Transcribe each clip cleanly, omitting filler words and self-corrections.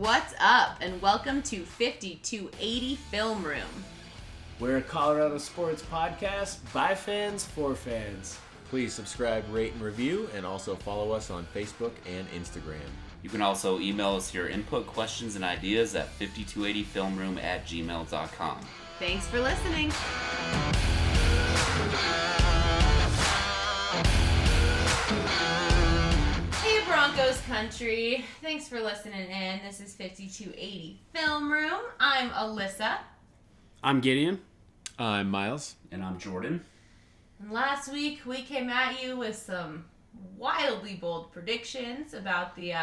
What's up, and welcome to 5280 Film Room. We're a Colorado sports podcast by fans for fans. Please subscribe, rate, and review, and also follow us on Facebook and Instagram. You can also email us your input, questions, and ideas at 5280filmroom@gmail.com. Thanks for listening. Hey Broncos Country, thanks for listening in. This is 5280 Film Room. I'm Alyssa. I'm Gideon. I'm Miles. And I'm Jordan. And last week we came at you with some wildly bold predictions about the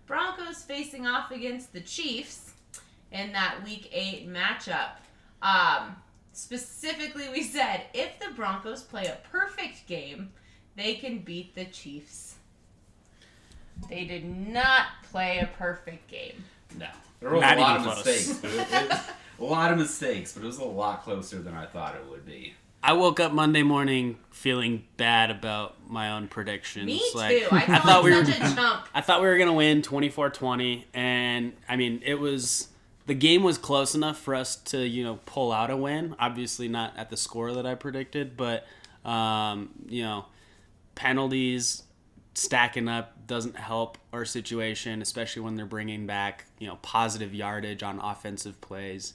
Broncos facing off against the Chiefs in that Week 8 matchup. Specifically, we said if the Broncos play a perfect game, they can beat the Chiefs. They did not play a perfect game. No. There were Not a lot even of close. mistakes. A lot of mistakes, but it was a lot closer than I thought it would be. I woke up Monday morning feeling bad about my own predictions. Me too. Like, I thought we were such a jump. I thought we were going to win 24-20, and I mean, the game was close enough for us to, pull out a win. Obviously not at the score that I predicted, but penalties stacking up doesn't help our situation, especially when they're bringing back, positive yardage on offensive plays.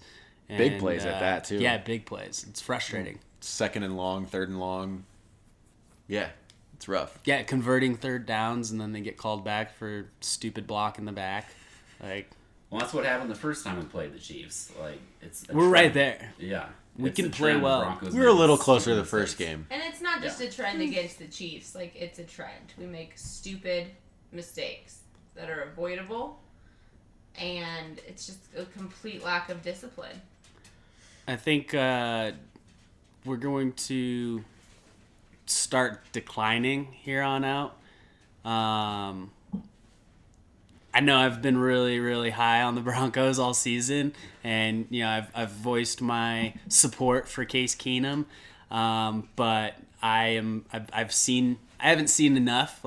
Big plays at that, too. Yeah, big plays. It's frustrating. Second and long, third and long. Yeah, it's rough. Yeah, converting third downs, and then they get called back for stupid block in the back. Well, that's what happened the first time we played the Chiefs. We're right there. Yeah. We It's can a play trend. well. Broncos We were a make little stupid closer the mistakes. first game. And it's not just a trend against the Chiefs. It's a trend. We make stupid mistakes that are avoidable, and it's just a complete lack of discipline. I think we're going to start declining here on out. I know I've been really, really high on the Broncos all season, and I've voiced my support for Case Keenum, but I haven't seen enough.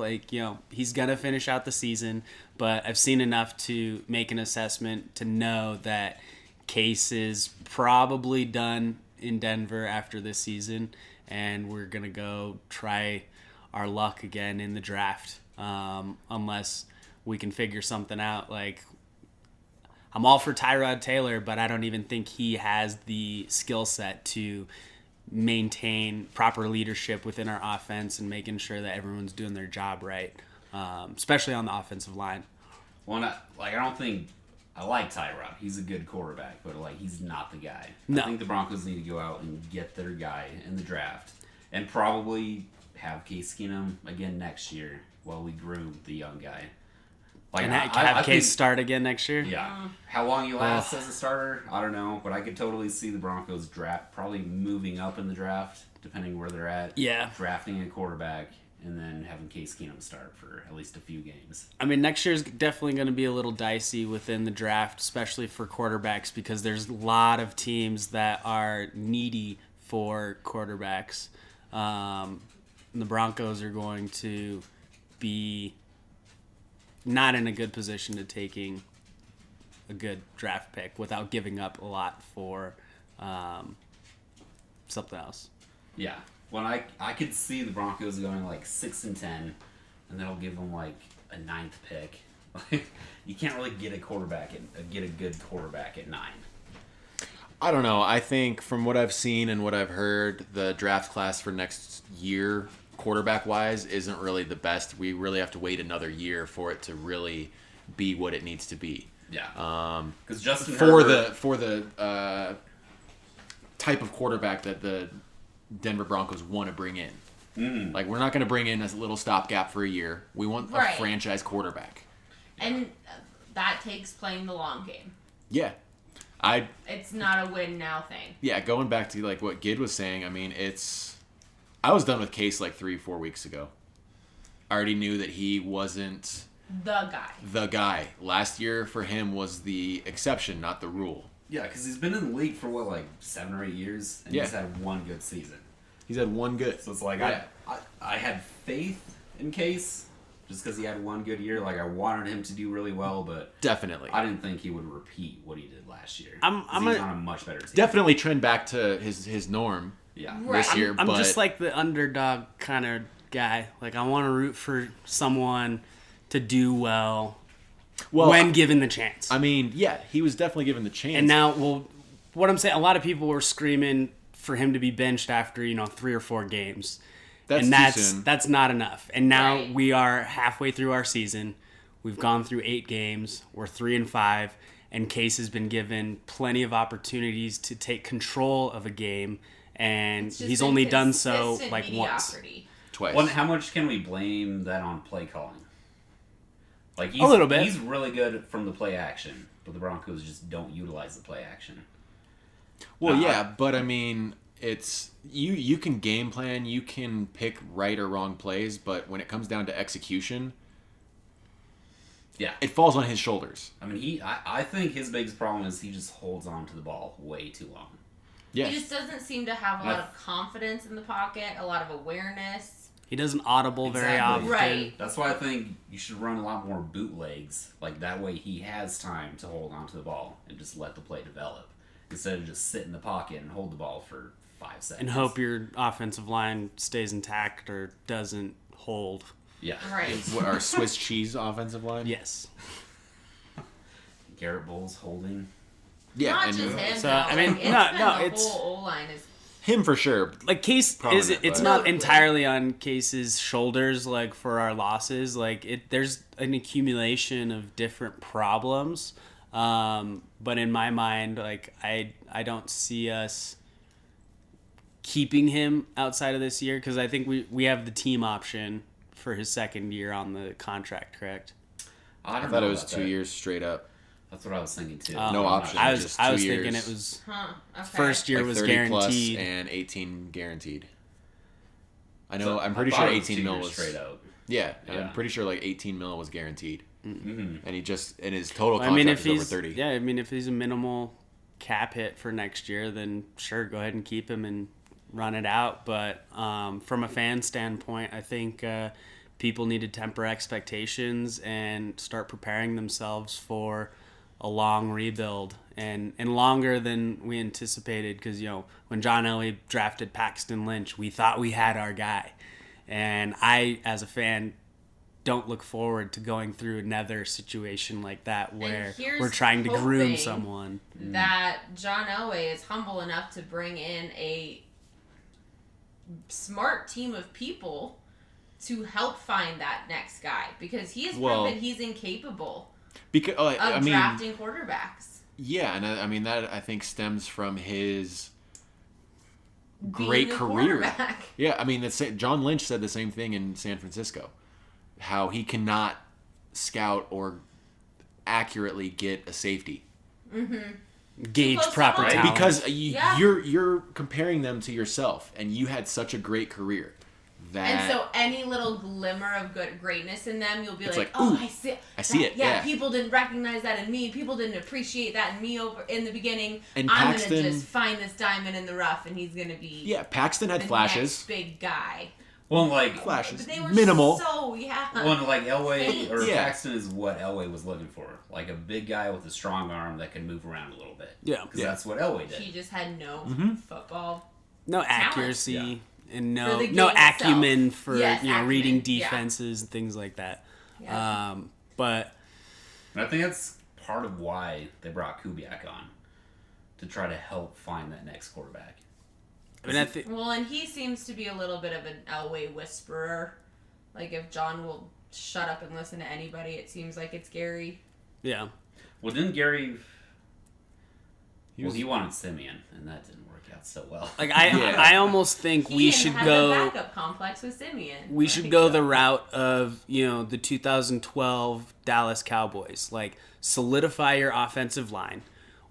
He's gonna finish out the season, but I've seen enough to make an assessment to know that Case is probably done in Denver after this season, and we're gonna go try our luck again in the draft, unless we can figure something out. I'm all for Tyrod Taylor, but I don't even think he has the skill set to maintain proper leadership within our offense and making sure that everyone's doing their job right, especially on the offensive line. Well, I don't think... I like Tyrod. He's a good quarterback, but he's not the guy. No. I think the Broncos need to go out and get their guy in the draft and probably have Case Keenum again next year while we groom the young guy. Have Case start again next year? Yeah. How long he lasts as a starter, I don't know, but I could totally see the Broncos probably moving up in the draft, depending where they're at. Yeah. Drafting a quarterback and then having Case Keenum start for at least a few games. I mean, next year's definitely going to be a little dicey within the draft, especially for quarterbacks, because there's a lot of teams that are needy for quarterbacks. And the Broncos are going to be not in a good position to taking a good draft pick without giving up a lot for something else. Yeah. When I could see the Broncos going 6-10, and that'll give them a 9th pick. You can't really get a good quarterback at 9. I don't know. I think from what I've seen and what I've heard, the draft class for next year, quarterback-wise, isn't really the best. We really have to wait another year for it to really be what it needs to be. Yeah. Because Justin for Herbert... the type of quarterback that the Denver Broncos want to bring in. We're not going to bring in a little stopgap for a year. We want a franchise quarterback. And that takes playing the long game. Yeah. It's not a win now thing. Yeah, going back to what Gid was saying, I mean, I was done with Case 3-4 weeks ago. I already knew that he wasn't the guy. Last year for him was the exception, not the rule. Yeah, because he's been in the league for 7 or 8 years, and he's had one good season. He's had one good. So it's I had faith in Case, just because he had one good year. Like, I wanted him to do really well, but definitely, I didn't think he would repeat what he did last year. I'm he's on a much better team. Definitely trend back to his norm. Yeah, this year. I'm but just like the underdog kind of guy. Like, I want to root for someone to do well when given the chance. I mean, yeah, he was definitely given the chance. And now, what I'm saying, a lot of people were screaming for him to be benched after 3 or 4 games. That's not enough. And now we are halfway through our season. We've gone through 8 games. We're 3-5, and Case has been given plenty of opportunities to take control of a game, and he's only done so like once, twice. Well, how much can we blame that on play calling? Like, a little bit. He's really good from the play action, but the Broncos just don't utilize the play action. Well, yeah, but I mean, it's you can game plan, you can pick right or wrong plays, but when it comes down to execution, it falls on his shoulders. I mean, I think his biggest problem is he just holds on to the ball way too long. Yeah. He just doesn't seem to have a lot of confidence in the pocket, a lot of awareness. He doesn't audible very often. Right. That's why I think you should run a lot more bootlegs. Like, that way he has time to hold on to the ball and just let the play develop. Instead of just sit in the pocket and hold the ball for 5 seconds. And hope your offensive line stays intact or doesn't hold. Yeah. Right. What, our Swiss cheese offensive line? Yes. Garrett Bowles holding. Yeah. Not and just him, so, though. I mean, the it's whole O-line is... him for sure. Like, Case, it's but- not entirely on Case's shoulders, like, for our losses. Like, there's an accumulation of different problems. But in my mind, like, I don't see us keeping him outside of this year, because I think we have the team option for his second year on the contract, correct? I thought it was 2 years straight up. That's what I was thinking too. No option. I was just 2 years. thinking it was okay. first year like was 30 guaranteed, plus and 18 guaranteed. I know. So I'm pretty I sure thought it was 18 2 mil years was straight out. Yeah, Yeah. I'm pretty sure like 18 mil was guaranteed, Mm-hmm. and he just and his total I contract mean, if is over he's 30. yeah, I mean, if he's a minimal cap hit for next year, then sure, go ahead and keep him and run it out. But from a fan standpoint, I think people need to temper expectations and start preparing themselves for a long rebuild and longer than we anticipated. Because when John Elway drafted Paxton Lynch, we thought we had our guy, and I, as a fan, don't look forward to going through another situation like that where we're trying to groom someone. That John Elway is humble enough to bring in a smart team of people to help find that next guy, because he has proven he's incapable of drafting quarterbacks. Yeah, and I mean that I think stems from his Being great a career. quarterback. Yeah, I mean John Lynch said the same thing in San Francisco, how he cannot scout or accurately get a safety. Gauge proper Right? talent. Because you're comparing them to yourself, and you had such a great career that. And so any little glimmer of greatness in them, you'll be like, ooh, I see it. Yeah, people didn't recognize that in me. People didn't appreciate that in me over in the beginning. And I'm Paxton, gonna just find this diamond in the rough, and he's gonna be Paxton had the flashes. next big guy. Well, like Flashes, But they were minimal. So Well, like Elway Saints. or Yeah. Paxton is what Elway was looking for, like a big guy with a strong arm that can move around a little bit. Yeah. Because that's what Elway did. He just had no football. No accuracy and For the game no itself. acumen for Yes, reading acumen, yeah. defenses and things like that. Yeah. But And I think that's part of why they brought Kubiak on, to try to help find that next quarterback. I mean, I think Well, and he seems to be a little bit of an Elway whisperer. Like, if John will shut up and listen to anybody, it seems like it's Gary. yeah. Well, didn't Gary... He wanted Simeon, and that didn't work out so well. Like I almost think we should had go. the backup complex with Simeon. We should go the route of the 2012 Dallas Cowboys. Like, solidify your offensive line.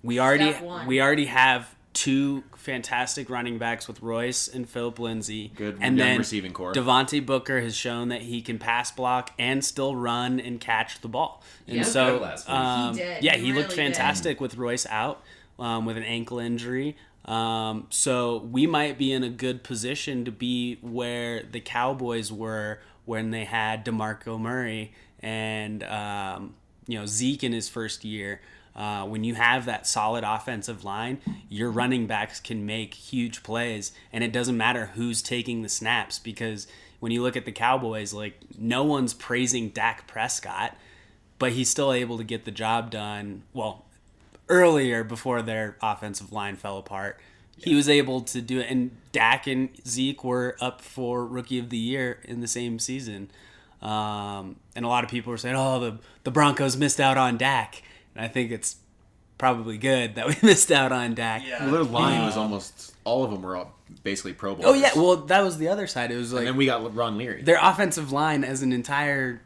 We already have two fantastic running backs with Royce and Philip Lindsay. Good and young then receiving core. Devontae Booker has shown that he can pass block and still run and catch the ball. And Yeah, so, good last week. He did. yeah, He he looked really fantastic with Royce out with an ankle injury. So we might be in a good position to be where the Cowboys were when they had DeMarco Murray and Zeke in his first year. When you have that solid offensive line, your running backs can make huge plays, and it doesn't matter who's taking the snaps, because when you look at the Cowboys, like, no one's praising Dak Prescott, but he's still able to get the job done. Well, earlier, before their offensive line fell apart, he was able to do it. And Dak and Zeke were up for Rookie of the Year in the same season. And a lot of people were saying, oh, the Broncos missed out on Dak. And I think it's probably good that we missed out on Dak. Yeah. Well, their line was almost, all of them were basically Pro Bowlers. Oh, yeah. Well, that was the other side. It was like, and then we got Ron Leary. Their offensive line as an entire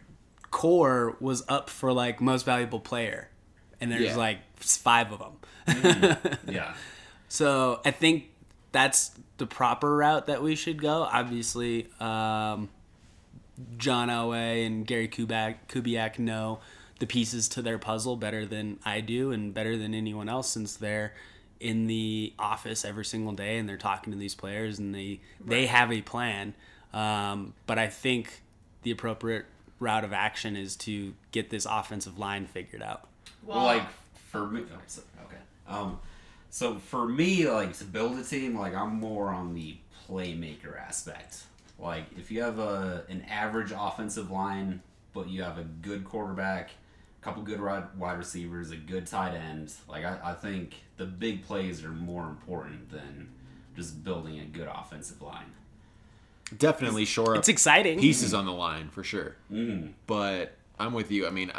core was up for, like, most valuable player. And there's like 5 of them. Yeah. So I think that's the proper route that we should go. Obviously, John Elway and Gary Kubiak know the pieces to their puzzle better than I do, and better than anyone else, since they're in the office every single day and they're talking to these players, and they have a plan. But I think the appropriate route of action is to get this offensive line figured out. Well, like, for me, so for me, like, to build a team, like, I'm more on the playmaker aspect. Like, if you have an average offensive line, but you have a good quarterback, a couple good wide receivers, a good tight end, like, I think the big plays are more important than just building a good offensive line. Definitely shore up. It's exciting. Pieces on the line, for sure. But I'm with you. I mean,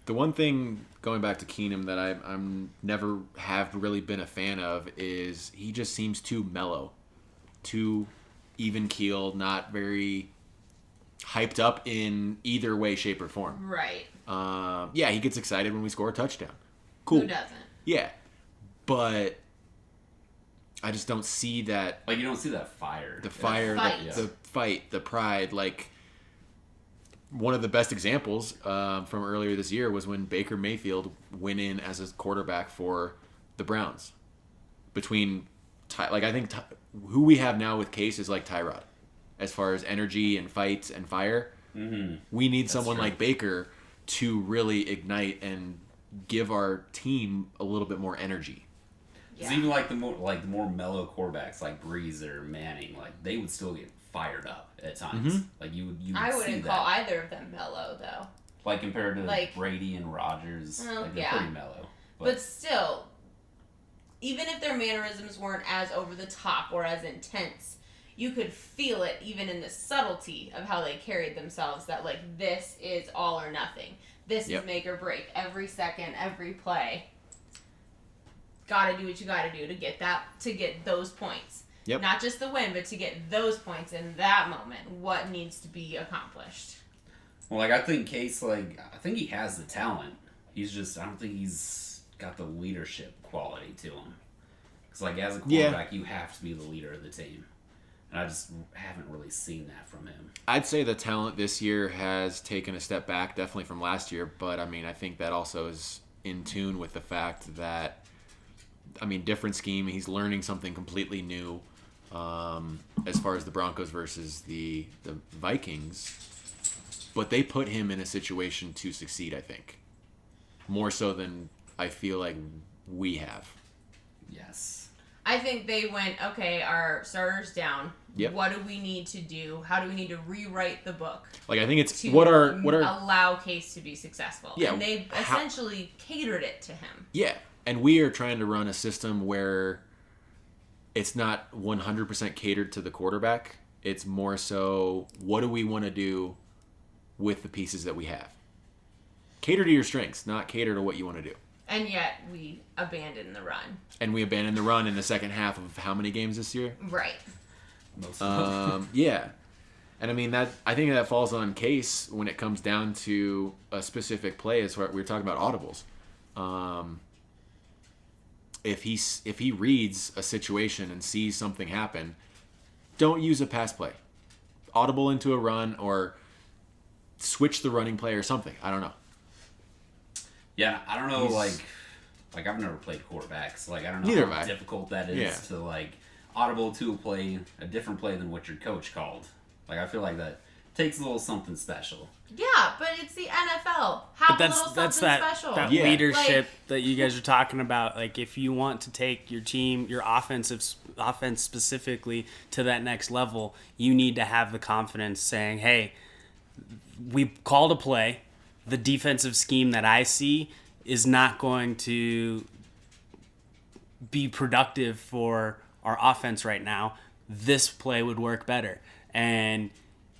the one thing, going back to Keenum, that I'm never have really been a fan of is he just seems too mellow, too even-keeled, not very hyped up in either way, shape, or form. Right. Yeah, he gets excited when we score a touchdown. Cool. Who doesn't? Yeah. But I just don't see that. Like, you don't see that fire. The fire, the fight, the pride, like... One of the best examples from earlier this year was when Baker Mayfield went in as a quarterback for the Browns. Between, I think who we have now with Case is like Tyrod, as far as energy and fights and fire. Mm-hmm. We need someone like Baker to really ignite and give our team a little bit more energy. Yeah. It's even like the more mellow quarterbacks like Breeze or Manning, like, they would still get fired up at times. Mm-hmm. Like, you would I wouldn't call either of them mellow, though. Like, compared to Brady and Rodgers, they're pretty mellow. But still, even if their mannerisms weren't as over the top or as intense, you could feel it even in the subtlety of how they carried themselves, that, like, this is all or nothing. This is make or break. Every second, every play. Gotta do what you gotta do to get those points. Yep. Not just the win, but to get those points in that moment. What needs to be accomplished? Well, like, I think Case, like, I think he has the talent. He's just, I don't think he's got the leadership quality to him. Because, like, as a quarterback, you have to be the leader of the team. And I just haven't really seen that from him. I'd say the talent this year has taken a step back, definitely from last year. But, I mean, I think that also is in tune with the fact that, I mean, different scheme. He's learning something completely new. As far as the Broncos versus the Vikings, but they put him in a situation to succeed, I think, more so than I feel like we have. Yes. I think they went, okay, our starter's down. Yep. What do we need to do? How do we need to rewrite the book? Like, I think it's to what are allow Case to be successful. Yeah, and they essentially catered it to him. Yeah, and we are trying to run a system where it's not 100% catered to the quarterback. It's more so, what do we want to do with the pieces that we have? Cater to your strengths, not cater to what you want to do. And yet, we abandoned the run. And we abandoned the run in the second half of how many games this year? Right. Most of them. Yeah. And I mean, I think that falls on Case when it comes down to a specific play, as we were talking about audibles. If he reads a situation and sees something happen, don't use a pass play. Audible into a run, or switch the running play or something. I don't know. Yeah, I don't know, like I've never played quarterbacks. Like, I don't know how difficult that is to, like, audible to a different play than what your coach called. Like, I feel like that takes a little something special. Yeah, but it's the NFL. Have a little something special. That leadership that you guys are talking about. Like, if you want to take your team, your offense specifically, to that next level, you need to have the confidence saying, hey, we called a play. The defensive scheme that I see is not going to be productive for our offense right now. This play would work better. And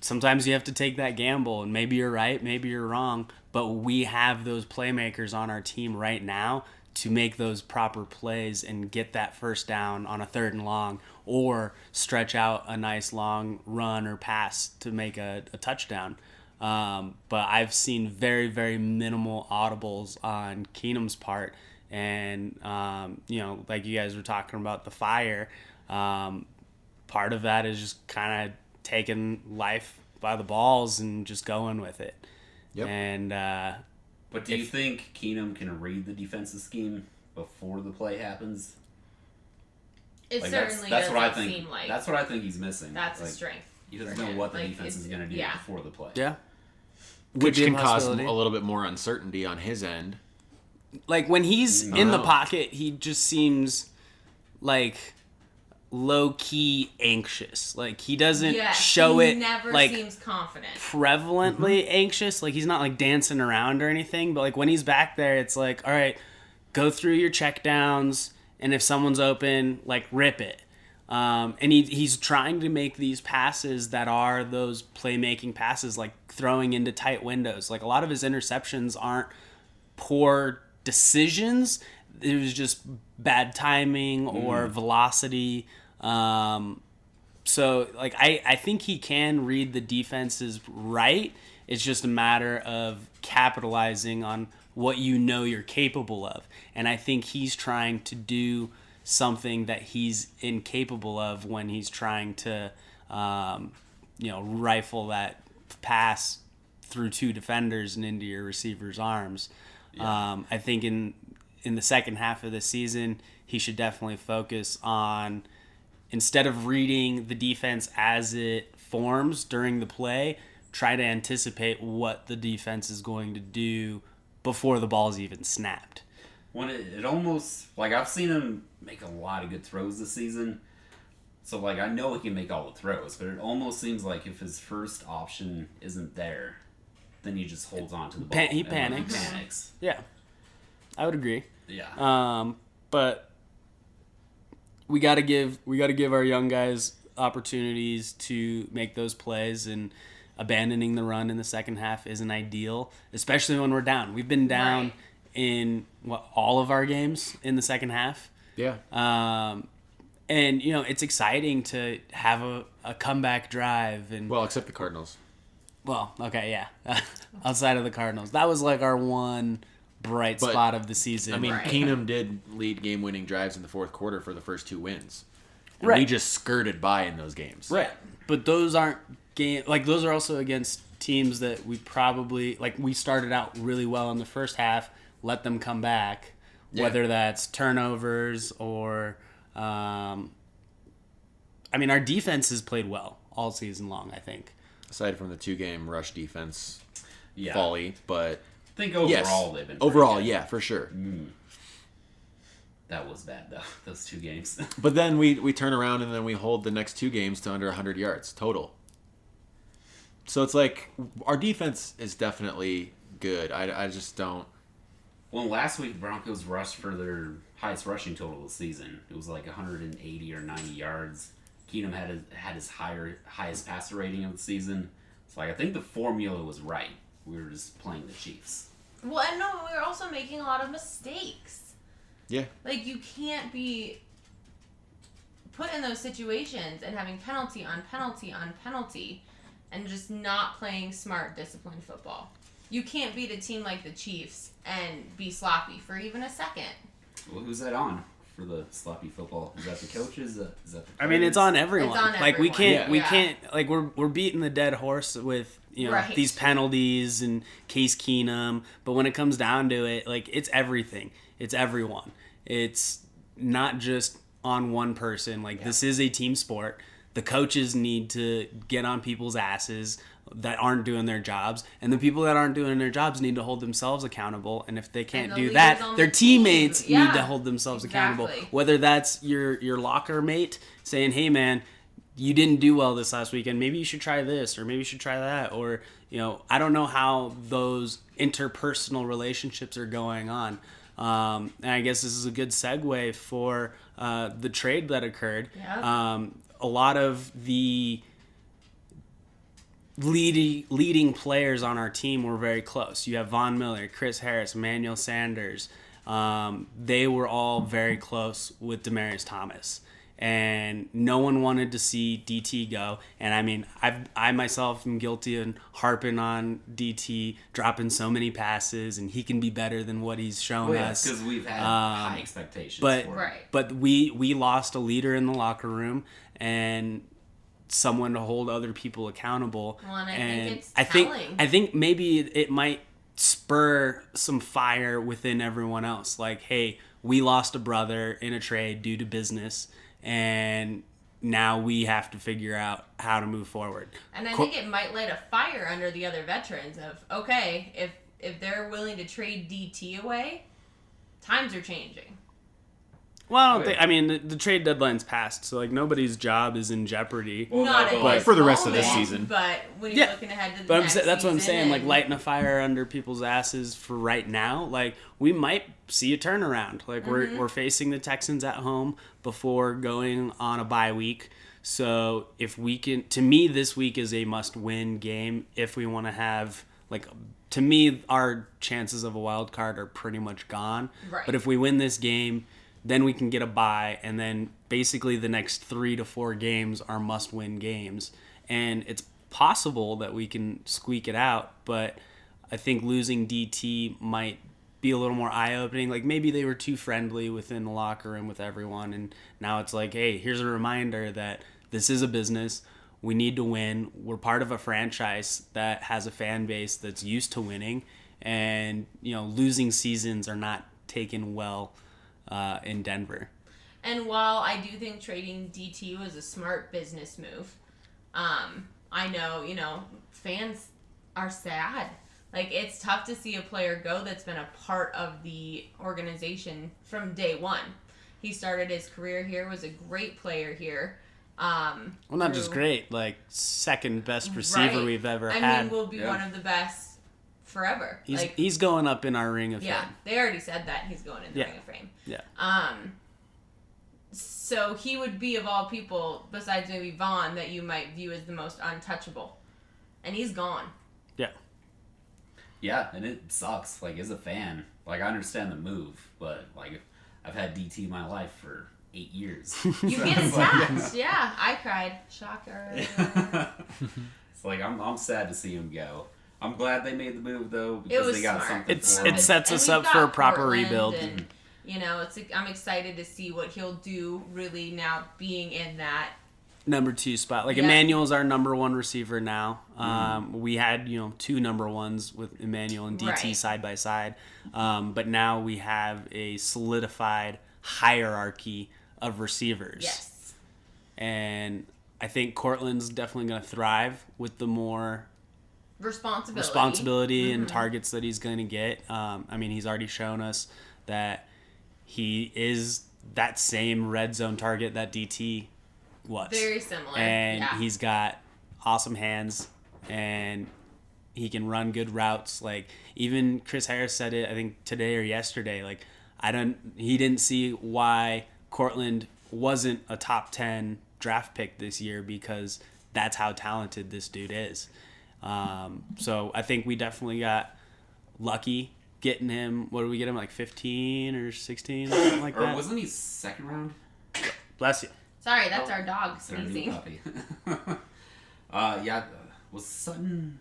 sometimes you have to take that gamble, and maybe you're right, maybe you're wrong, but we have those playmakers on our team right now to make those proper plays and get that first down on a 3rd and long, or stretch out a nice long run or pass to make a touchdown. But I've seen very, very minimal audibles on Keenum's part. And, like you guys were talking about the fire, part of that is just kind of taking life by the balls and just going with it. Yep. And but do you think Keenum can read the defensive scheme before the play happens? It like certainly that's doesn't what I think, seem like. What I think he's missing. That's a strength. He doesn't know what the defense is going to do before the play. Yeah. Which can cause a little bit more uncertainty on his end. Like, when he's in the pocket, he just seems like low-key anxious. Like, he doesn't show it, never like, seems confident, prevalently anxious. Like, he's not like dancing around or anything, but like when he's back there, it's like, all right, go through your check downs, and if someone's open, like, rip it. And he's trying to make these passes that are those playmaking passes, like throwing into tight windows. Like, a lot of his interceptions aren't poor decisions. It was just bad timing or velocity. So, like, I think he can read the defenses right. It's just a matter of capitalizing on what you know you're capable of. And I think he's trying to do something that he's incapable of when he's trying to, rifle that pass through 2 defenders and into your receiver's arms. Yeah. I think in the second half of the season, he should definitely focus on, instead of reading the defense as it forms during the play, try to anticipate what the defense is going to do before the ball's even snapped. When it almost, like, I've seen him make a lot of good throws this season. So, like, I know he can make all the throws, but it almost seems like if his first option isn't there, then he just holds on to the ball. He panics. Yeah, I would agree. Yeah. But we got to give our young guys opportunities to make those plays, and abandoning the run in the second half isn't ideal, especially when we're down. We've been down in all of our games in the second half. Yeah. And it's exciting to have a comeback drive, and except the Cardinals. Well, okay, yeah. Outside of the Cardinals, that was like our one bright spot of the season. I mean, Keenum did lead game-winning drives in the fourth quarter for the first 2 wins. And right. We just skirted by in those games. Right. But those aren't those are also against teams that we probably, like, we started out really well in the first half, let them come back, whether that's turnovers or our defense has played well all season long, I think. Aside from the 2-game rush defense folly, but I think overall they've been overall, good. Yeah, for sure. That was bad, though, those 2 games. But then we turn around and then we hold the next 2 games to under 100 yards total. So it's like our defense is definitely good. I just don't. Well, last week, Broncos rushed for their highest rushing total of the season. It was like 180 or 90 yards. Keenum had his highest passer rating of the season. So, like, I think the formula was right. We were just playing the Chiefs. Well, and no, we were also making a lot of mistakes. Yeah. Like, you can't be put in those situations and having penalty on penalty on penalty and just not playing smart, disciplined football. You can't beat a team like the Chiefs and be sloppy for even a second. Well, who's that on for the sloppy football? Is that the coaches? Is that the players? I mean, it's on everyone. It's on like, we everyone. can't, like, we're beating the dead horse with, these penalties and Case Keenum. But when it comes down to it, like, it's everything. It's everyone. It's not just on one person. Like, this is a team sport. The coaches need to get on people's asses. that aren't doing their jobs, and the people that aren't doing their jobs need to hold themselves accountable. And if they can't do that, their teammates need to hold themselves accountable. Whether that's your locker mate saying, "Hey, man, you didn't do well this last weekend. Maybe you should try this, or maybe you should try that." Or, I don't know how those interpersonal relationships are going on. And I guess this is a good segue for the trade that occurred. Yeah. A lot of the leading players on our team were very close. You have Von Miller, Chris Harris, Emmanuel Sanders. They were all very close with Demaryius Thomas. And no one wanted to see DT go. And I mean, I myself am guilty of harping on DT, dropping so many passes, and he can be better than what he's shown us. Because we've had high expectations but, for right. But we lost a leader in the locker room and someone to hold other people accountable. Well, and I think it's telling. I think maybe it might spur some fire within everyone else. Like, hey, we lost a brother in a trade due to business, and now we have to figure out how to move forward. And I think it might light a fire under the other veterans of, okay, if they're willing to trade DT away, times are changing. Well, I don't think. I mean, the trade deadline's passed, so like nobody's job is in jeopardy. Well, not but for the rest of this season. But when you're looking ahead to the next that's what I'm season saying. Like lighting a fire under people's asses for right now. Like we might see a turnaround. Like we're facing the Texans at home before going on a bye week. So if we can, to me, this week is a must-win game if we want to have like. To me, our chances of a wild card are pretty much gone. Right. But if we win this game, then we can get a bye, and then basically the next 3 to 4 games are must-win games. And it's possible that we can squeak it out, but I think losing DT might be a little more eye-opening. Like maybe they were too friendly within the locker room with everyone, and now it's like, hey, here's a reminder that this is a business. We need to win. We're part of a franchise that has a fan base that's used to winning, and losing seasons are not taken well in Denver. And while I do think trading DT was a smart business move, I know, fans are sad. Like, it's tough to see a player go that's been a part of the organization from day one. He started his career here, was a great player here. Well, not just great, like second best receiver we've ever had. I mean, will be one of the best forever. He's going up in our ring of fame. Yeah, they already said that he's going in the ring of fame. Yeah. So he would be, of all people, besides maybe Vaughn, that you might view as the most untouchable. And he's gone. Yeah. Yeah, and it sucks. Like, as a fan, like, I understand the move, but, like, I've had DT my life for 8 years. You get attached. Yeah, I cried. Shocker. It's like, I'm sad to see him go. I'm glad they made the move, though, because they got smart. something It sets us up for a proper Portland rebuild. And, I'm excited to see what he'll do, really, now being in that number 2 spot. Like, Emmanuel's our number 1 receiver now. We had, 2 number 1s with Emmanuel and DT side by side. But now we have a solidified hierarchy of receivers. Yes. And I think Cortland's definitely going to thrive with the more responsibility and targets that he's going to get. I mean, he's already shown us that he is that same red zone target that DT was. Very similar. And he's got awesome hands, and he can run good routes. Like, even Chris Harris said it, I think today or yesterday, like, he didn't see why Cortland wasn't a top 10 draft pick this year, because that's how talented this dude is. So I think we definitely got lucky getting him. What did we get him, like 15 or 16, something like that? Or wasn't he second round? Bless you. Sorry, that's our dog sneezing. Was Sutton?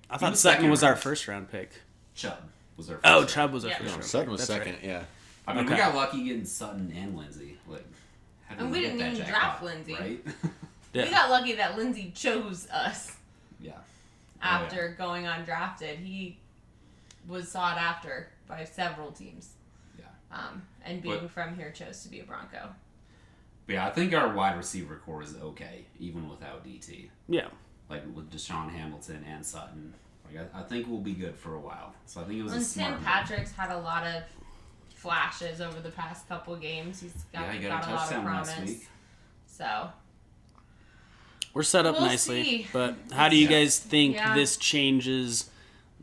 I thought Sutton was our first round pick. Chubb was our first round. Chubb was our first round. Sutton was That's second, right. yeah. I mean, we got lucky getting Sutton and Lindsey. Like, and we didn't even draft Lindsey. Right? We got lucky that Lindsey chose us. Yeah. After going undrafted, he was sought after by several teams. Yeah. And being from here, chose to be a Bronco. But yeah, I think our wide receiver core is okay, even without DT. Yeah. like with Deshaun Hamilton and Sutton. Like I think we'll be good for a while. So I think it was and a smart Tim Patrick's had a lot of flashes over the past couple games. He's got he a got a lot of touchdown last promise. week. So We're set up We'll nicely, see. but how do you Yeah. guys think Yeah. this changes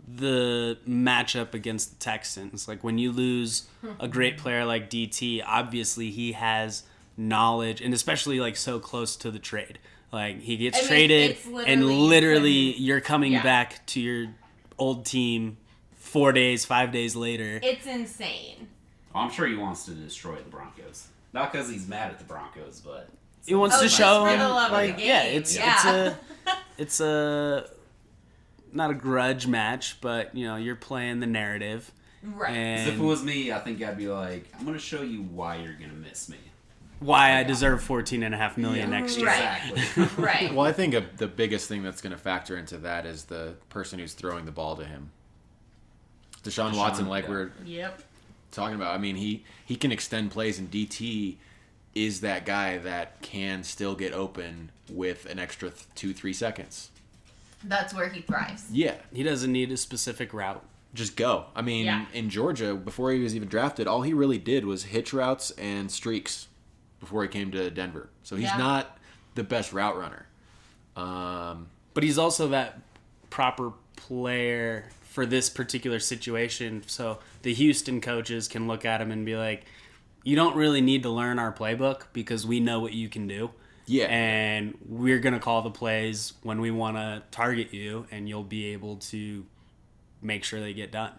the matchup against the Texans? Like when you lose a great player like DT, obviously he has knowledge, and especially like so close to the trade. Like he gets traded, it's and literally couldn't- you're coming yeah. back to your old team 4 days, 5 days later. it's insane. Oh, I'm sure he wants to destroy the Broncos. Not because he's mad at the Broncos, but He wants to just show for him, the love like, of the yeah, game. it's a not a grudge match, but you know you're playing the narrative. Right. And 'cause if it was me, I think I'd be like, I'm going to show you why you're going to miss me. why I deserve $14.5 million next year. Right. Exactly. Right. Well, I think the biggest thing that's going to factor into that is the person who's throwing the ball to him. Deshaun Watson, like yeah. we're Yep. talking about. I mean, he can extend plays, and DT is that guy that can still get open with an extra 2-3 seconds. That's where he thrives. Yeah, He doesn't need a specific route. just go. I mean, Yeah. in Georgia, before he was even drafted, all he really did was hitch routes and streaks before he came to Denver. So he's Yeah. not the best route runner. But he's also that proper player for this particular situation. So the Houston coaches can look at him and be like, you don't really need to learn our playbook because we know what you can do. Yeah. And we're going to call the plays when we want to target you, and you'll be able to make sure they get done.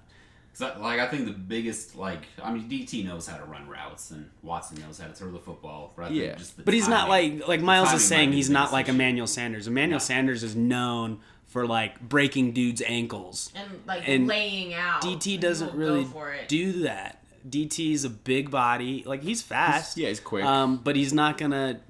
I think the biggest, DT knows how to run routes, and Watson knows how to throw the football. But I think Yeah. just the But he's not timing- like Miles timing is might saying, be he's the not biggest like issue. Emmanuel Sanders. Emmanuel No. Sanders is known for like breaking dudes' ankles. And laying out. DT He doesn't will really go for it. do that. DT's a big body. Like he's fast. He's quick. But he's not gonna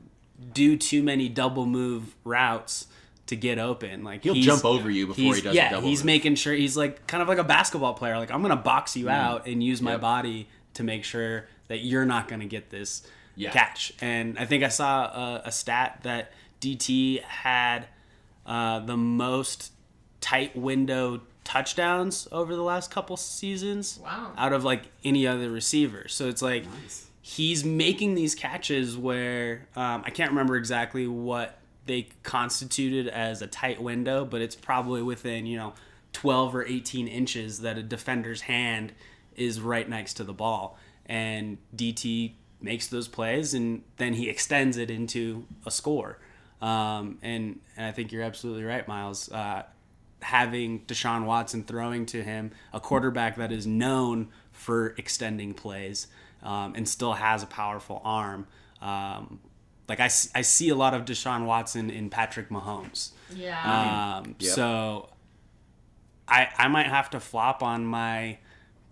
do too many double move routes to get open. Like He'll jump over you before he does a double he's move. making sure he's like kind of like a basketball player. Like I'm gonna box you out and use my Yep. body to make sure that you're not gonna get this Yeah. catch. And I think I saw a stat that DT had the most tight window touchdowns over the last couple seasons. Wow. Out of like any other receiver. So it's like Nice. he's making these catches where I can't remember exactly what they constituted as a tight window, but it's probably within 12 or 18 inches that a defender's hand is right next to the ball, and DT makes those plays and then he extends it into a score. And I think you're absolutely right, Miles. Having Deshaun Watson throwing to him, a quarterback that is known for extending plays and still has a powerful arm. I see a lot of Deshaun Watson in Patrick Mahomes. Yeah. Yep. So I might have to flop on my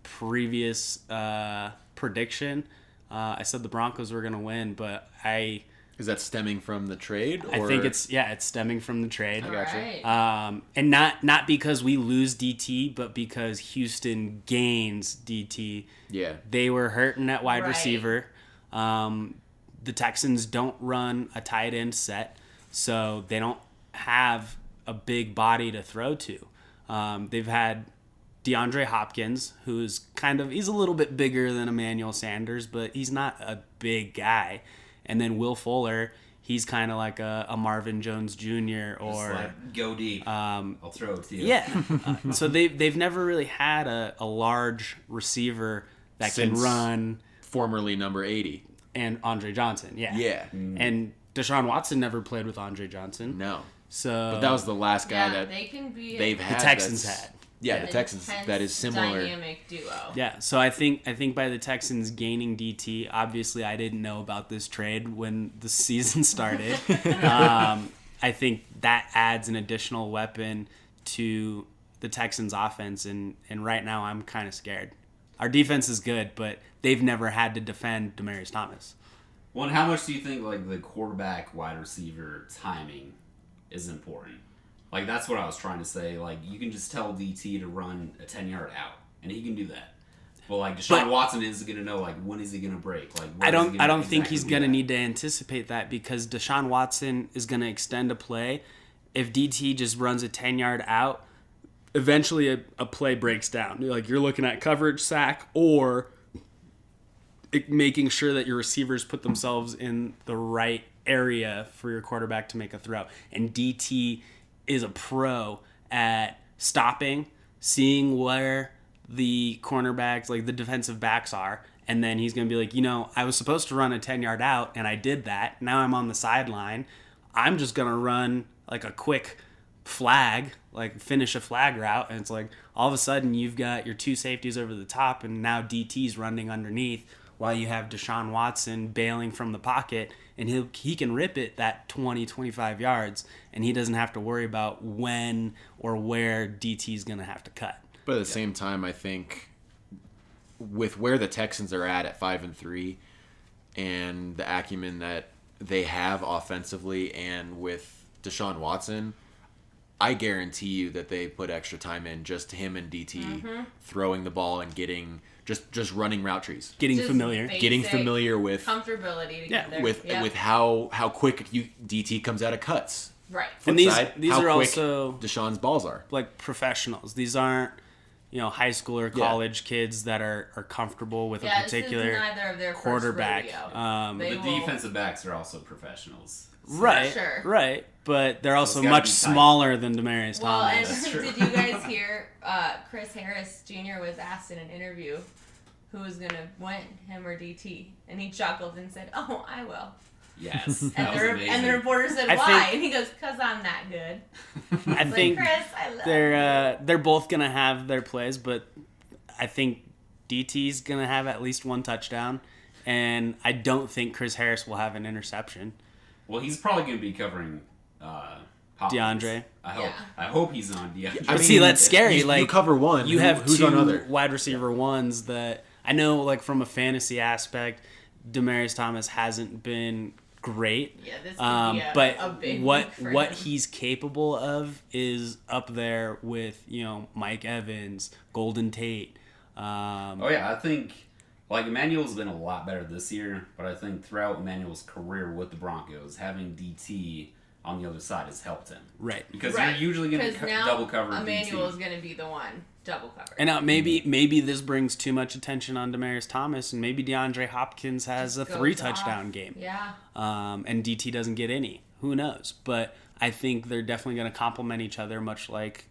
previous prediction. I said the Broncos were going to win, but Is that stemming from the trade? Or? I think it's stemming from the trade. All gotcha. right. And not because we lose DT, but because Houston gains DT. Yeah. They were hurting at wide Right. receiver. The Texans don't run a tight end set, so they don't have a big body to throw to. They've had DeAndre Hopkins, who's he's a little bit bigger than Emmanuel Sanders, but he's not a big guy. And then Will Fuller, he's kind of like a Marvin Jones Jr. Just or like, go deep. I'll throw it to you. yeah. So they've never really had a large receiver that can Since run. Formerly number 80. And Andre Johnson, yeah. Yeah. And Deshaun Watson never played with Andre Johnson. No. So But that was the last guy Yeah, that they can be they've a had. the Texans that's- had. Yeah, the Texans. intense That is similar. dynamic duo. Yeah, so I think by the Texans gaining DT, obviously I didn't know about this trade when the season started. I think that adds an additional weapon to the Texans offense, and right now I'm kind of scared. Our defense is good, but they've never had to defend Demaryius Thomas. Well, and how much do you think the quarterback wide receiver timing is important? That's what I was trying to say. You can just tell DT to run a 10-yard out, and he can do that. But Deshaun Watson is going to know when is he going to break? I don't think he's going to need to anticipate that because Deshaun Watson is going to extend a play, if DT just runs a 10-yard out, eventually a play breaks down. You're looking at coverage, sack, or making sure that your receivers put themselves in the right area for your quarterback to make a throw. And DT is a pro at stopping, seeing where the cornerbacks, like the defensive backs are, and then he's going to be like, I was supposed to run a 10-yard out, and I did that. Now I'm on the sideline. I'm just going to run like a quick flag, like finish a flag route, and it's like all of a sudden you've got your two safeties over the top, and now DT's running underneath while you have Deshaun Watson bailing from the pocket, and he can rip it that 20, 25 yards, and he doesn't have to worry about when or where DT's going to have to cut. But at the same time, I think with where the Texans are at 5-3, and the acumen that they have offensively, and with Deshaun Watson, I guarantee you that they put extra time in just him and DT throwing the ball and getting just running route trees, getting Just familiar with comfortability together. with how quick DT comes out of cuts. Right. And these are also Deshaun's balls are like professionals. These aren't high school or college kids that are comfortable with a particular this is neither of their quarterback. The defensive backs are also professionals. Right, sure. Right. But they're also much smaller than Demaryius Thomas. And did you guys hear Chris Harris Jr. was asked in an interview who was going to win, him or DT? And he chuckled and said, "Oh, I will." Yes. And the reporter said, "Why?" And he goes, "'Cause I'm that good." I think Chris, I love they're both going to have their plays, but I think DT's going to have at least one touchdown, and I don't think Chris Harris will have an interception. Well, he's probably going to be covering DeAndre. I hope he's on DeAndre. But see, that's scary. You cover one. You have who's two on other wide receiver ones that I know, like from a fantasy aspect, Demaryius Thomas hasn't been great. Yeah, this could be but a big what for what him. he's capable of is up there with Mike Evans, Golden Tate. I think Emmanuel's been a lot better this year, but I think throughout Emmanuel's career with the Broncos, having DT on the other side has helped him. Right. Because you're usually going to double cover Emmanuel DT. is going to be the one double cover. And now maybe this brings too much attention on Demaryius Thomas, and maybe DeAndre Hopkins has a 3-touchdown game. Yeah. And DT doesn't get any. Who knows? But I think they're definitely going to complement each other, much like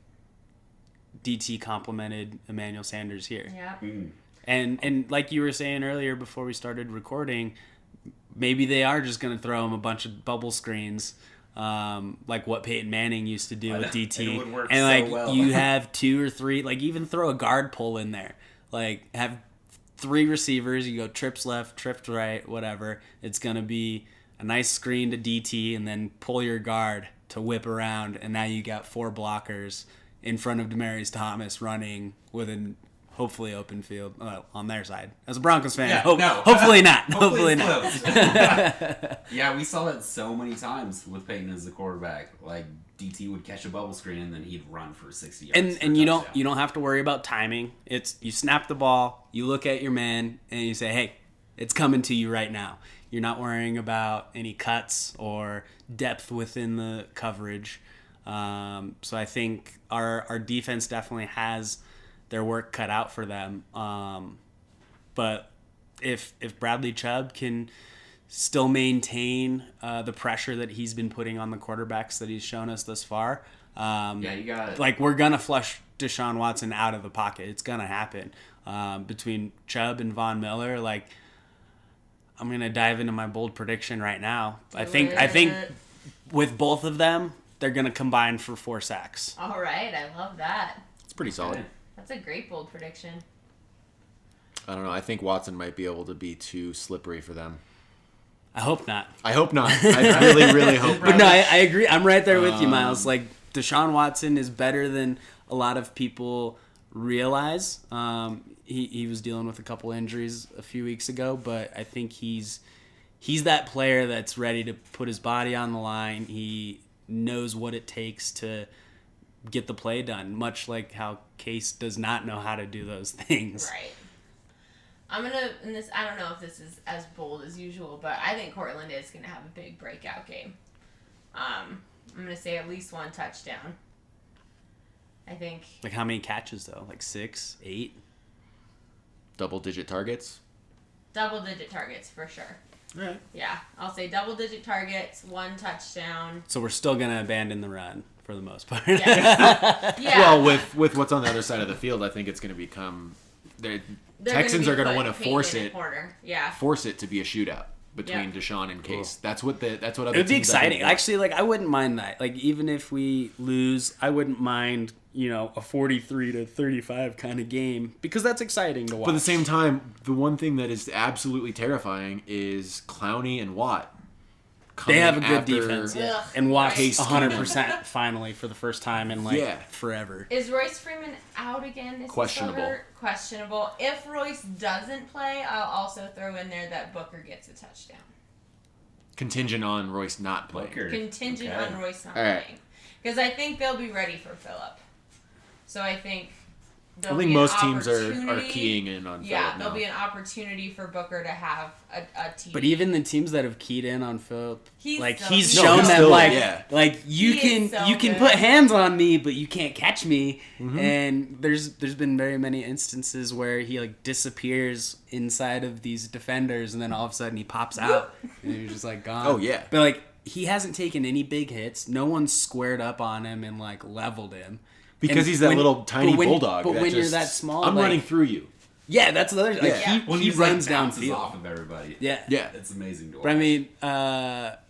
DT complemented Emmanuel Sanders here. Yeah. Mm. And like you were saying earlier before we started recording, maybe they are just going to throw him a bunch of bubble screens, like what Peyton Manning used to do with DT. It would work and so well. You have 2 or 3, even throw a guard pull in there. Have 3 receivers, you go trips left, trips right, whatever. It's going to be a nice screen to DT, and then pull your guard to whip around, and now you got 4 blockers in front of Demaryius Thomas running with an hopefully open field on their side. As a Broncos fan, hopefully not. Hopefully not. Yeah, we saw that so many times with Peyton as the quarterback. DT would catch a bubble screen and then he'd run for 60 yards. And you don't have to worry about timing. It's you snap the ball, you look at your man, and you say, "Hey, it's coming to you right now." You're not worrying about any cuts or depth within the coverage. So I think our defense definitely has their work cut out for them. But if Bradley Chubb can still maintain the pressure that he's been putting on the quarterbacks that he's shown us thus far, you got it. We're gonna flush Deshaun Watson out of the pocket. It's gonna happen. Between Chubb and Von Miller, I'm gonna dive into my bold prediction right now. I think with both of them, they're gonna combine for 4 sacks. All right, I love that. It's pretty solid. That's a great bold prediction. I don't know. I think Watson might be able to be too slippery for them. I hope not. I really, really hope not. But no, I agree. I'm right there with you, Miles. Deshaun Watson is better than a lot of people realize. He was dealing with a couple injuries a few weeks ago, but I think he's that player that's ready to put his body on the line. He knows what it takes to get the play done, much like how Case does not know how to do those things. Right. I don't know if this is as bold as usual, but I think Cortland is going to have a big breakout game. I'm going to say at least 1 touchdown. I think. Like how many catches though? Like 6, 8? Double-digit targets? Double-digit targets for sure. All right. Yeah, I'll say double-digit targets, 1 touchdown. So we're still going to abandon the run for the most part. Yeah. Yeah. Well, with what's on the other side of the field, I think it's going to become... Texans are going to want to force it to be a shootout between Deshaun and Case. Cool. That's what other It would teams be exciting. want. Actually, like I wouldn't mind that. Like even if we lose, I wouldn't mind, a 43-35 kind of game because that's exciting to watch. But at the same time, the one thing that is absolutely terrifying is Clowney and Watt. They have a good defense, Ugh. and Watt's Case 100% finally for the first time in forever. Is Royce Freeman out again? Is Questionable. He still hurt? Questionable. If Royce doesn't play, I'll also throw in there that Booker gets a touchdown. Contingent on Royce not playing. Contingent on Royce not All right. playing. Because I think they'll be ready for Phillip. So I think I think most teams are keying in on Phillip now. There'll be an opportunity for Booker to have a TD. But even the teams that have keyed in on Phillip, He's shown them still, like you can good. put hands on me, but you can't catch me. Mm-hmm. And there's been very many instances where he like disappears inside of these defenders, and then all of a sudden he pops out, and he's just like gone. Oh, yeah. But like he hasn't taken any big hits. No one's squared up on him and like leveled him. Because And he's that when- little tiny but when- bulldog. But that when you're just, that small, I'm like- running through you. Yeah, that's the other. Like, Yeah. When he he's runs bounces downfield. off of everybody. Yeah. Yeah. It's amazing to watch. But I mean,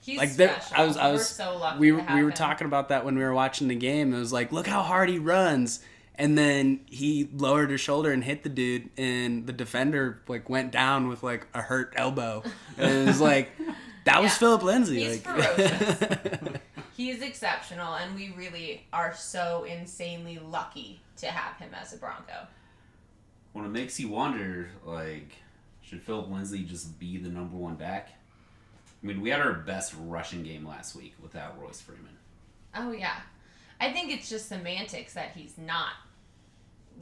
He's like there, special. I We're was, so lucky we to were, have we were him. talking about that when we were watching the game. It was like, look how hard he runs, and then he lowered his shoulder and hit the dude, and the defender like went down with like a hurt elbow. And it was like, that was Phillip Lindsay. He's like, ferocious. He's exceptional, and we really are so insanely lucky to have him as a Bronco. When it makes you wonder, like, should Phillip Lindsay just be the number 1 back? I mean, we had our best rushing game last week without Royce Freeman. Oh, yeah. I think it's just semantics that he's not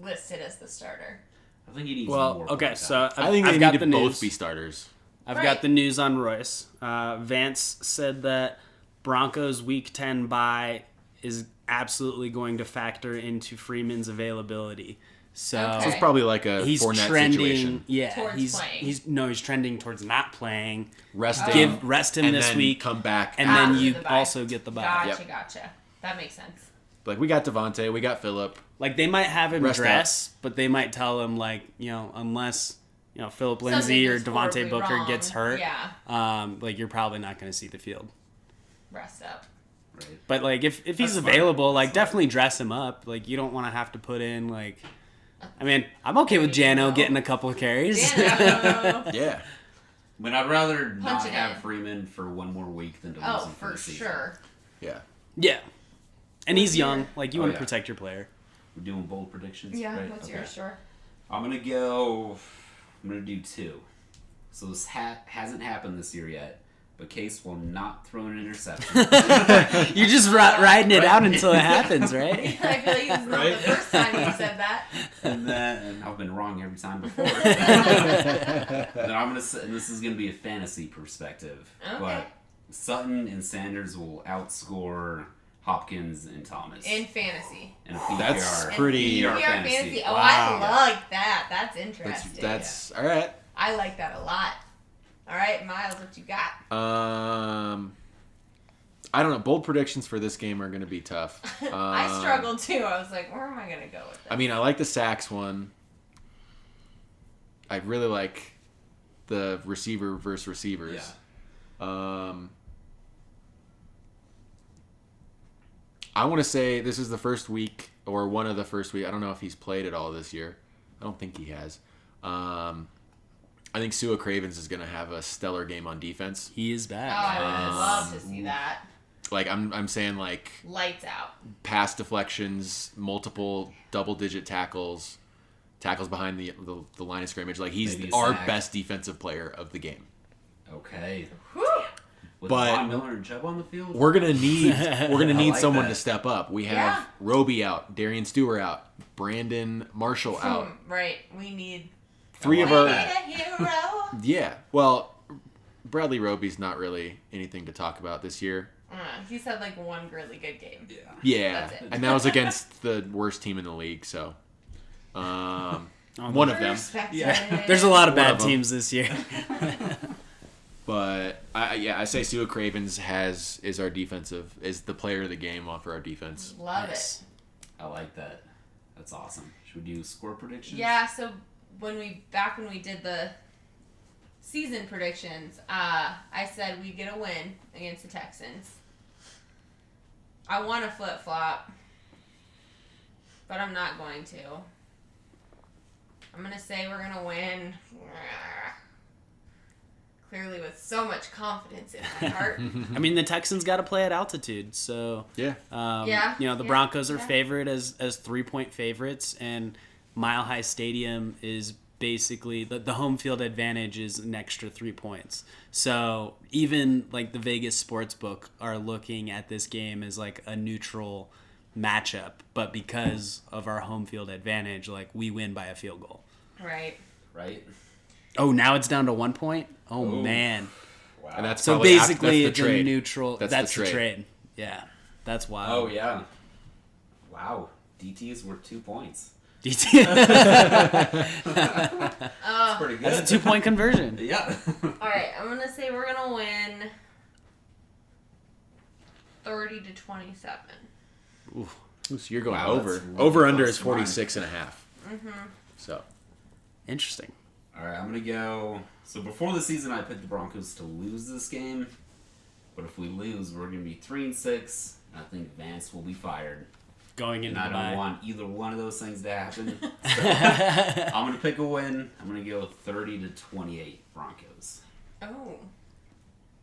listed as the starter. I think he needs well, more. okay, playtime. so I think I've they got need the to both news. be starters. I've Right. got the news on Royce. Vance said that Broncos Week 10 bye is absolutely going to factor into Freeman's availability. So Okay. So it's probably like a he's Fournette trending. situation. Yeah, Towards playing. he's trending towards not playing. Rest Rest him and this then week, come back. and After then you the bye. also get the bye. Gotcha. That makes sense. Like, we got Devontae, we got Phillip. Like they might have him Rest dress, but they might tell him like unless Phillip Lindsay or Something Devontae is horribly Booker wrong. gets hurt, Yeah. like you're probably not going to see the field. Rest up. Right. But like if he's That's smart. available, like That's smart. definitely dress him up. Like you don't want to have to put in like. I mean, I'm okay with Jano getting a couple of carries. Yeah. Yeah. I mean, I'd rather not it have in. Freeman for 1 more week than to lose Oh, him for for the season. sure. Yeah. Yeah, and he's What's young. your- Like you Oh, want yeah. to protect your player. We're doing bold predictions. Yeah, right? what's Okay. yours, Shore? I'm gonna do 2. So this hasn't happened this year yet, but Case will not throw an interception. You're just riding it out until it happens, right? I feel like this is not Right? the first time you said that. and I've been wrong every time before. Then I'm gonna say, and this is gonna be a fantasy perspective, Okay. but Sutton and Sanders will outscore Hopkins and Thomas In fantasy. in a PPR. That's And pretty- PPR fantasy. fantasy. Oh, Wow. I like that. That's That's, interesting. that's all right. I like that a lot. All right, Miles, what you got? I don't know. Bold predictions for this game are going to be tough. I struggled too. I was like, where am I going to go with this? I mean, I like the sacks one. I really like the receiver versus receivers. I want to say this is the first week, or one of the first week. I don't know if he's played at all this year. I don't think he has. I think Sua Cravens is going to have a stellar game on defense. He is Oh, back. I would love to see that. Like I'm saying, like Lights out. pass deflections, multiple double-digit tackles behind the line of scrimmage. Like he's Maybe a our sack. best defensive player of the game. Okay. Whew. With But- Von Miller and Chubb on the field? We're gonna need I like someone that. to step up. We have Yeah. Roby out, Darian Stewart out, Brandon Marshall out. Right. We need Three of we our need a hero. yeah. Well, Bradley Roby's not really anything to talk about this year. He's had like one really good game. Yeah, That's it. and that was against the worst team in the league. So, one of them. There's a lot of One bad of them. teams this year. But I say Sua Cravens is the player of the game for our defense. Love it. I like that. That's awesome. Should we do score predictions? Yeah, so when we did the season predictions, I said we get a win against the Texans. I want to flip-flop, but I'm not going to. I'm going to say we're going to win. Clearly with so much confidence in my heart. I mean, the Texans got to play at altitude, so Yeah. The Broncos are favored as 3-point favorites, and Mile High Stadium is basically the home field advantage is an extra 3 points. So even like the Vegas sportsbook are looking at this game as like a neutral matchup, but because of our home field advantage, like we win by a field goal. Right. Oh, now it's down to 1 point? Oh, man. Wow. And that's So probably basically that's it's the a trade. neutral. That's the the trade. Yeah. That's wild. Oh, yeah. Wow. DTs were 2 points. DT. That's pretty good. That's a 2-point conversion. Yeah. All right, I'm going to say we're going to win 30-27. Oof. So you're going Wow, over. that's really Over under close is to mine. 46.5. Mm-hmm. So Interesting. All right, I'm going to go. So before the season, I picked the Broncos to lose this game. But if we lose, we're going to be 3-6. And I think Vance will be fired. Going And into I the don't bye. want either one of those things to happen. So I'm going to pick a win. I'm going to go 30-28 Broncos. Oh.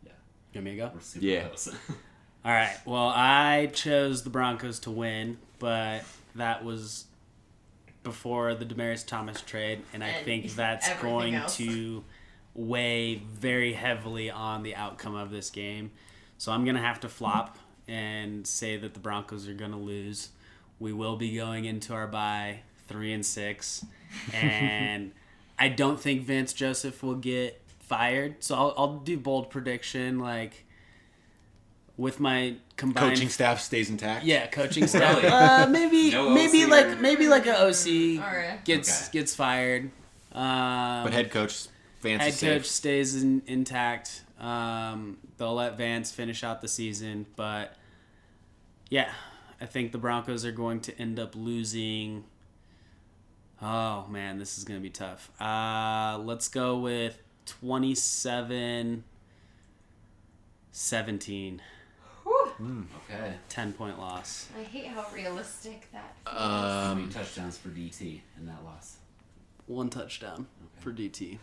You want me to go? We're super Yeah. close. All right. Well, I chose the Broncos to win, but that was before the Demaryius Thomas trade, and I And think that's everything going else. to weigh very heavily on the outcome of this game. So I'm going to have to flop and say that the Broncos are going to lose. We will be going into our bye 3-6, and I don't think Vince Joseph will get fired. So I'll do bold prediction like with my combined coaching staff stays intact. Yeah, coaching staff. Really? Maybe No maybe OC like or- maybe like an OC Alright. gets fired. But head coach Vance Head is safe. coach stays intact. They'll let Vance finish out the season, but yeah, I think the Broncos are going to end up losing. Oh man, this is going to be tough. Let's go with 27-17. Okay. 10-point loss. I hate how realistic that feels. How many touchdowns for DT in that loss? 1 touchdown for DT.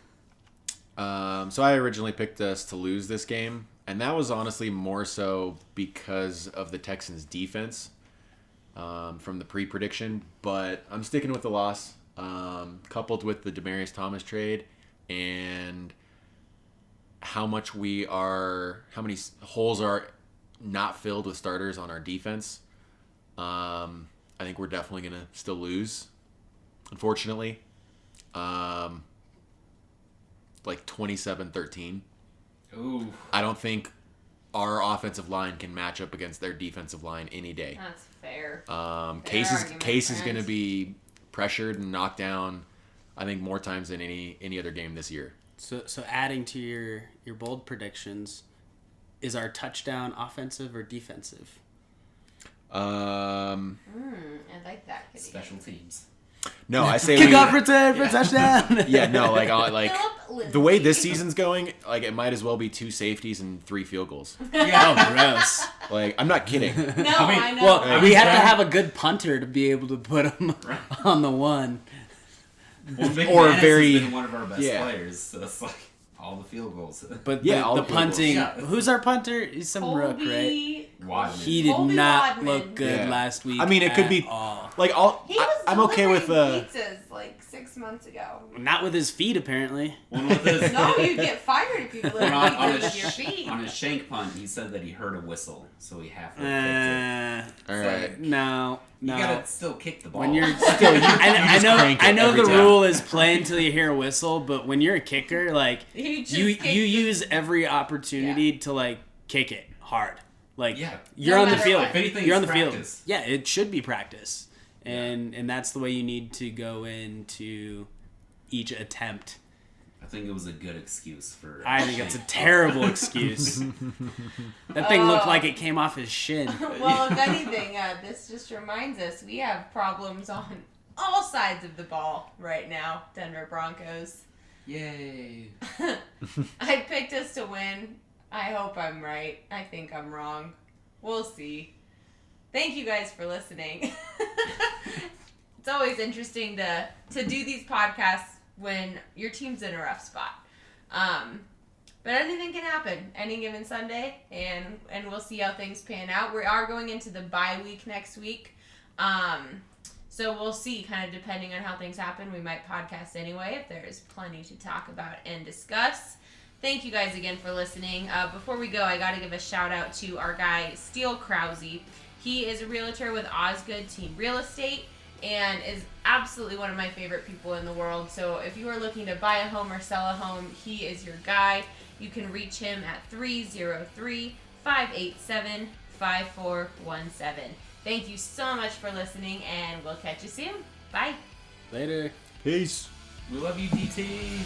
So I originally picked us to lose this game, and that was honestly more so because of the Texans' defense from the pre-prediction. But I'm sticking with the loss, coupled with the Demaryius Thomas trade and how many holes are not filled with starters on our defense. I think we're definitely gonna still lose, unfortunately. Like 27-13. Ooh. I don't think our offensive line can match up against their defensive line any day. That's fair. Case is argument, going to friends. be pressured and knocked down, I think, more times than any other game this year. So adding to your bold predictions, is our touchdown offensive or defensive? I like that. Kitty. Special teams. No, I say Kick off return for touchdown. Yeah, no, like Philip the way this Lindsay. season's going, like it might as well be 2 safeties and 3 field goals. Oh, gross. Like I'm not kidding. No, I know. Well, we have to have a good punter to be able to put him on the one. Well, Big Or Manis very- has been one of our best yeah. players, so it's like all the field goals. But Yeah, the, all the the field goals. punting, Yeah. who's our punter? He's some rook, right? Wadman. He did Colby not Wadman. look good Yeah. last week. I mean, it could at be all. like He was I'm okay with delivering pizzas like 6 months ago. Not with his feet, apparently. One with his, No, you'd get fired if you delivered on pizzas his with your feet. on his shank punt, he said that he heard a whistle, so he halfway kicked it. All right. No. You gotta still kick the ball. When you're Still, you I just know crank it I know every the time. rule is play until you hear a whistle, but when you're a kicker, like You just you kick use every opportunity to like kick it hard. Like, Yeah. you're No on the matter field. what. If anything, You're on it's the field. practice. Yeah, it should be practice. And that's the way you need to go into each attempt. I think it was a good excuse for. I think it's a terrible excuse. That thing looked like it came off his shin. Well, if anything, this just reminds us we have problems on all sides of the ball right now, Denver Broncos. Yay. I picked us to win. I hope I'm right. I think I'm wrong. We'll see. Thank you guys for listening. It's always interesting to do these podcasts when your team's in a rough spot. But anything can happen any given Sunday, and we'll see how things pan out. We are going into the bye week next week. So we'll see, kind of depending on how things happen. We might podcast anyway if there's plenty to talk about and discuss. Thank you guys again for listening. Before we go, I got to give a shout out to our guy, Steele Krause. He is a realtor with Osgood Team Real Estate and is absolutely one of my favorite people in the world. So if you are looking to buy a home or sell a home, he is your guy. You can reach him at 303-587-5417. Thank you so much for listening, and we'll catch you soon. Bye. Later. Peace. We love you, DT.